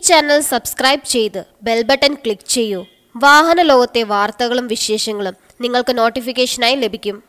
Channel subscribe ചെയ്ത് bell button click ചെയ്യൂ. വാഹന ലോകത്തെ വാർത്തകളും വിശേഷങ്ങളും നിങ്ങൾക്ക് നോട്ടിഫിക്കേഷനായി ലഭിക്കും.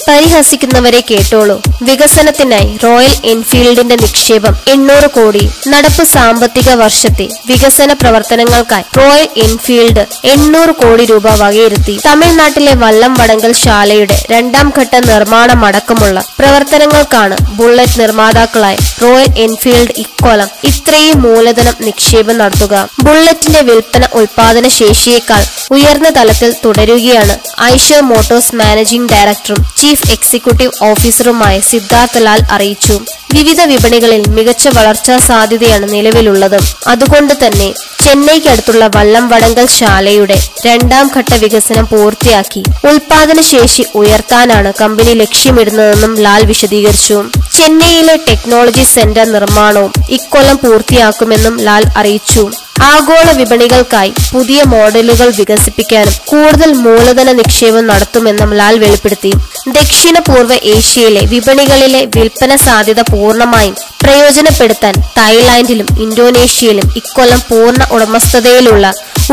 പരിഹസിക്കുന്നവരെ കേട്ടോളൂ. വികസനത്തിനായി റോയൽ എൻഫീൽഡിന്റെ നിക്ഷേപം 800 കോടി. നടപ്പ് സാമ്പത്തിക വർഷത്തെ വികസന പ്രവർത്തനങ്ങൾക്കായി റോയൽ എൻഫീൽഡ് 800 കോടി രൂപ വകയിരുത്തി. തമിഴ്നാട്ടിലെ വല്ലം വടങ്കൽ ശാലയുടെ 2ാം ഘട്ട നിർമ്മാണമടക്കമുള്ള പ്രവർത്തനങ്ങൾക്കാണ് ബുള്ളറ്റ് നിർമ്മാതാക്കളായ റോയൽ എൻഫീൽഡ് ഇക്കൊല്ലം ഇത്രയും മൂലധനം നിക്ഷേപം നടത്തുക. ബുള്ളറ്റിന്റെ വിൽപ്പന ഉൽപാദന ശേഷിയേക്കാൾ ഉയർന്ന തലത്തിൽ തുടരുകയാണ് ഐഷർ മോട്ടോഴ്സ് മാനേജിംഗ് ഡയറക്ടറും ചീഫ് എക്സിക്യൂട്ടീവ് ഓഫീസറുമായ സിദ്ധാർത്ഥ ലാൽ അറിയിച്ചു. വിവിധ വിപണികളിൽ മികച്ച വളർച്ചാ സാധ്യതയാണ് നിലവിലുള്ളത്. അതുകൊണ്ട് തന്നെ ചെന്നൈക്കടുത്തുള്ള വല്ലം വടങ്കൽ ശാലയുടെ 2ാം ഘട്ട വികസനം പൂർത്തിയാക്കി ഉൽപാദന ശേഷി ഉയർത്താനാണ് കമ്പനി ലക്ഷ്യമിടുന്നതെന്നും ലാൽ വിശദീകരിച്ചു. ചെന്നൈയിലെ ടെക്നോളജി സെന്റർ നിർമ്മാണവും ഇക്കൊല്ലം പൂർത്തിയാക്കുമെന്നും ലാൽ അറിയിച്ചു. ആഗോള വിപണികൾക്കായി പുതിയ മോഡലുകൾ വികസിപ്പിക്കാനും കൂടുതൽ മൂലധന നിക്ഷേപം നടത്തുമെന്നും ലാൽ വെളിപ്പെടുത്തി. ദക്ഷിണ പൂർവ്വ ഏഷ്യയിലെ വിപണികളിലെ വിൽപ്പന സാധ്യത പൂർണ്ണമായും പ്രയോജനപ്പെടുത്താൻ തായ്ലാന്റിലും ഇന്തോനേഷ്യയിലും ഇക്കൊല്ലം പൂർണ്ണ ഉടമസ്ഥതയിലുള്ള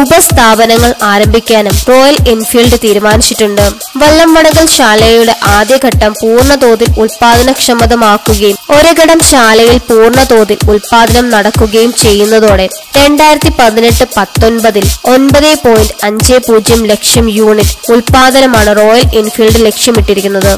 ഉപസ്ഥാപനങ്ങൾ ആരംഭിക്കാനും റോയൽ എൻഫീൽഡ് തീരുമാനിച്ചിട്ടുണ്ട്. വല്ലം വടകൽ ശാലയുടെ ആദ്യഘട്ടം പൂർണ്ണതോതിൽ ഉൽപാദനക്ഷമതമാക്കുകയും ഒരഘടം ശാലയിൽ പൂർണ്ണതോതിൽ ഉൽപാദനം നടക്കുകയും ചെയ്യുന്നതോടെ 2018-19 9.50 ലക്ഷം യൂണിറ്റ് ഉൽപാദനമാണ് റോയൽ എൻഫീൽഡ് ലക്ഷ്യമിട്ടിരിക്കുന്നത്.